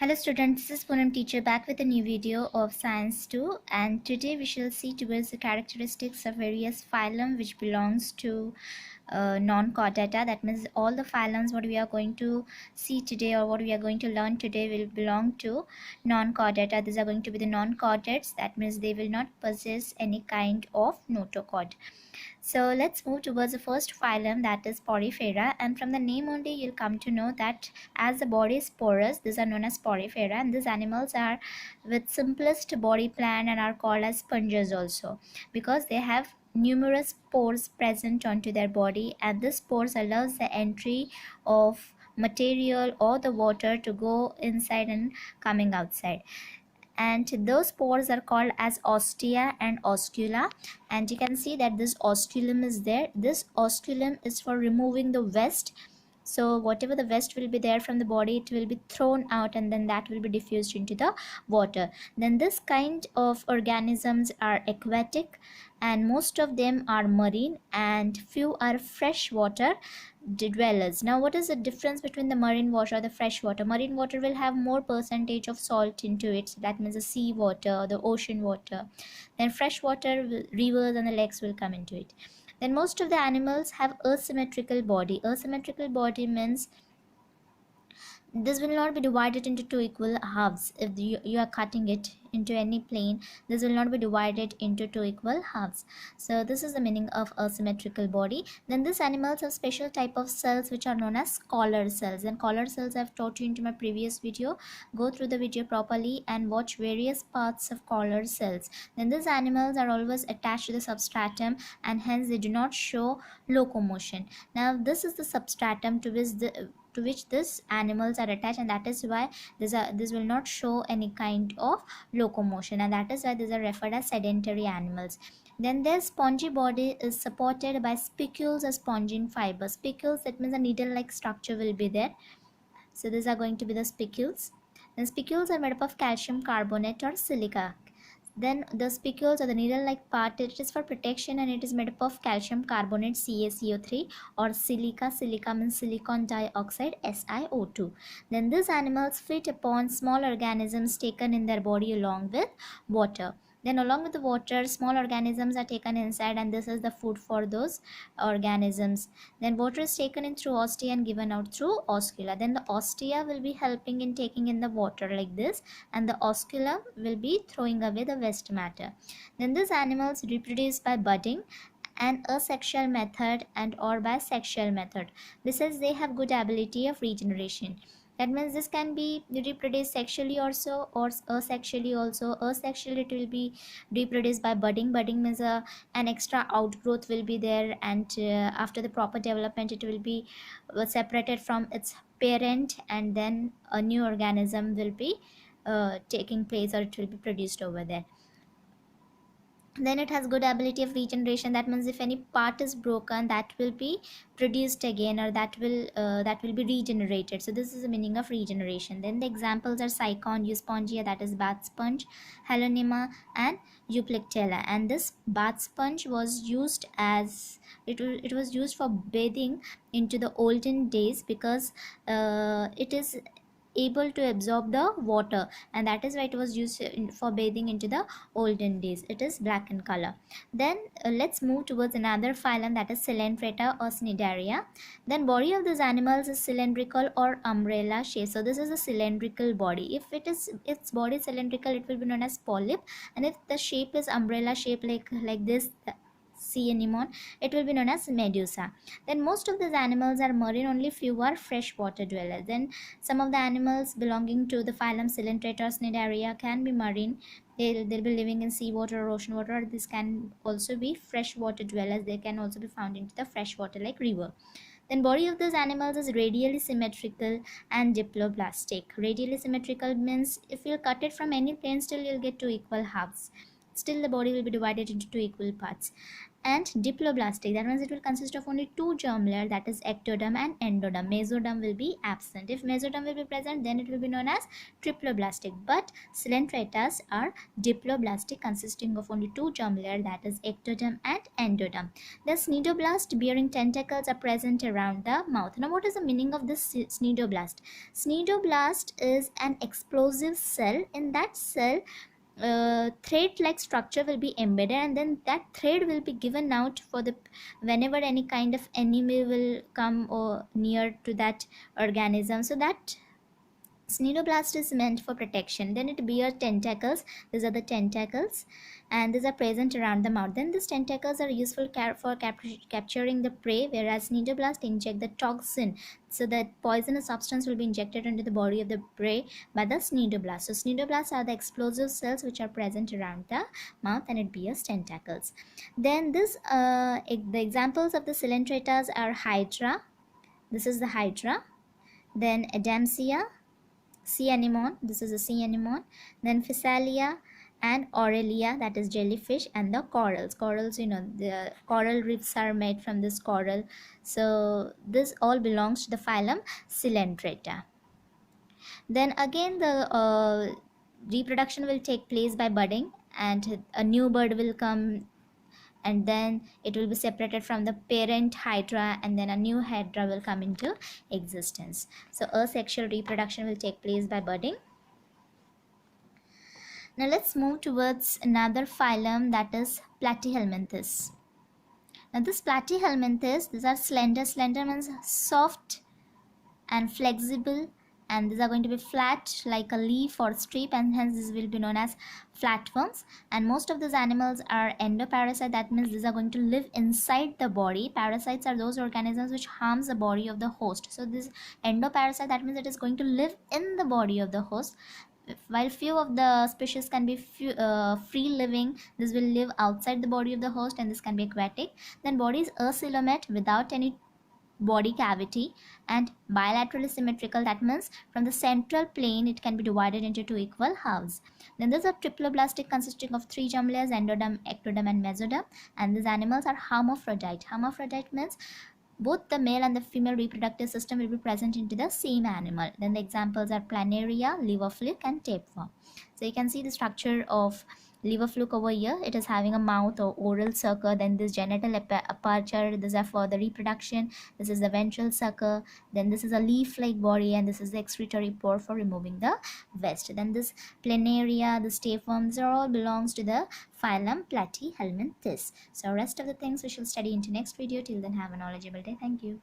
Hello students, this is Poonam teacher back with a new video of Science 2, and today we shall see towards the characteristics of various phylum which belongs to non-chordata. That means all the phylums what we are going to see today or what we are going to learn today will belong to non-chordata. These are going to be the non-chordates. That means they will not possess any kind of notochord. So let's move towards the first phylum, that is Porifera, and from the name only you'll come to know that as the body is porous, these are known as Porifera, and these animals are with simplest body plan and are called as sponges also because they have numerous pores present onto their body, and this pores allows the entry of material or the water to go inside and coming outside, and those pores are called as ostia and oscula. And you can see that this osculum is there. This osculum is for removing the waste, so whatever the waste will be there from the body, it will be thrown out and then that will be diffused into the water. Then this kind of organisms are aquatic, and most of them are marine and few are freshwater dwellers. Now what is the difference between the marine water or the fresh water? Marine water will have more percentage of salt into it, so that means the sea water, the ocean water. Then fresh water, rivers and the lakes will come into it. Then most of the animals have asymmetrical body. Asymmetrical body means this will not be divided into two equal halves. If you are cutting it into any plane, this will not be divided into two equal halves. So this is the meaning of asymmetrical body. Then these animals have special type of cells which are known as collar cells, and collar cells I've taught you into my previous video. Go through the video properly and watch various parts of collar cells. Then these animals are always attached to the substratum and hence they do not show locomotion. Now this is the substratum to which these animals are attached, and that is why this will not show any kind of locomotion, and that is why these are referred as sedentary animals. Then their spongy body is supported by spicules or spongin fibers. Spicules, that means a needle like structure will be there, so these are going to be the spicules. Then spicules are made up of calcium carbonate or silica. Then the spicules or the needle like part, it is for protection and it is made up of calcium carbonate CaCO3 or silica. Silica means silicon dioxide SiO2. Then these animals feed upon small organisms taken in their body along with water. Then along with the water, small organisms are taken inside, and this is the food for those organisms. Then water is taken in through ostia and given out through oscula. Then the ostia will be helping in taking in the water like this, and the osculum will be throwing away the waste matter. Then these animals reproduce by budding, an asexual method and or by sexual method. Besides, they have good ability of regeneration. That means this can be reproduced sexually also or asexually also. Asexually it will be reproduced by budding. Budding means an extra outgrowth will be there, and after the proper development it will be separated from its parent, and then a new organism will be taking place, or it will be produced over there. Then it has good ability of regeneration. That means if any part is broken, that will be produced again, or that will be regenerated. So this is the meaning of regeneration. Then the examples are Cycon, Euspongia, that is bath sponge, Halonema and Euplectella. And this bath sponge was used as it was used for bathing into the olden days because it is able to absorb the water, and that is why it was used for bathing into the olden days. It is black in color. Then let's move towards another phylum, that is Coelenterata or Cnidaria. Then body of these animals is cylindrical or umbrella shape. So this is a cylindrical body. If its body is cylindrical, it will be known as polyp, and if the shape is umbrella shape like this, sea anemone, it will be known as medusa. Then most of these animals are marine, only few are freshwater dwellers. Then some of the animals belonging to the phylum Coelenterata or Cnidaria can be marine. They'll be living in seawater or ocean water, or this can also be freshwater dwellers. They can also be found into the freshwater like river. Then body of those animals is radially symmetrical and diploblastic. Radially symmetrical means if you cut it from any plane, still you'll get two equal halves. Still the body will be divided into two equal parts. and diploblastic, that means it will consist of only two germ layers, that is ectoderm and endoderm. Mesoderm will be absent. If mesoderm will be present, then it will be known as triploblastic. But Coelenterata are diploblastic, consisting of only two germ layers, that is ectoderm and endoderm. The cnidoblast bearing tentacles are present around the mouth. Now what is the meaning of this cnidoblast? Cnidoblast is an explosive cell. In that cell, thread like structure will be embedded, and then that thread will be given out for the whenever any kind of enemy will come or near to that organism. So that Cnidoblast is meant for protection. Then it bears tentacles. These are the tentacles, and these are present around the mouth. Then these tentacles are useful for capturing the prey, whereas cnidoblast inject the toxin. So that poisonous substance will be injected into the body of the prey by the cnidoblast. So cnidoblasts are the explosive cells which are present around the mouth, and it bears tentacles. Then the examples of the Coelentratas are Hydra. This is the Hydra. Then Adamsia, sea anemone, this is a sea anemone. Then Physalia and Aurelia, that is jellyfish. And the corals, the coral reefs are made from this coral. So this all belongs to the phylum Coelenterata. Then again the reproduction will take place by budding, and a new bird will come, and then it will be separated from the parent hydra, and then a new hydra will come into existence. So asexual reproduction will take place by budding. Now let's move towards another phylum, that is Platyhelminthes. Now this Platyhelminthes, these are slender. Slender means soft and flexible, and these are going to be flat like a leaf or strip, and hence this will be known as flatworms. And most of these animals are endoparasite, that means these are going to live inside the body. Parasites are those organisms which harms the body of the host. So this endoparasite, that means it is going to live in the body of the host. While few of the species can be free living, this will live outside the body of the host, and this can be aquatic. Then body is acoelomate without any body cavity, and bilaterally symmetrical, that means from the central plane it can be divided into two equal halves. Then there's a triploblastic consisting of three germ layers, endoderm, ectoderm and mesoderm. And these animals are hermaphrodite. Hermaphrodite means both the male and the female reproductive system will be present into the same animal. Then the examples are planaria, liver fluke and tapeworm. So you can see the structure of liver fluke over here. It is having a mouth or oral sucker. Then this genital aperture, these are for the reproduction. This is the ventral sucker. Then this is a leaf-like body, and this is the excretory pore for removing the waste. Then this planaria, the tapeworm, these are all belongs to the phylum Platyhelminthes. So rest of the things we shall study into next video. Till then, have a knowledgeable day. Thank you.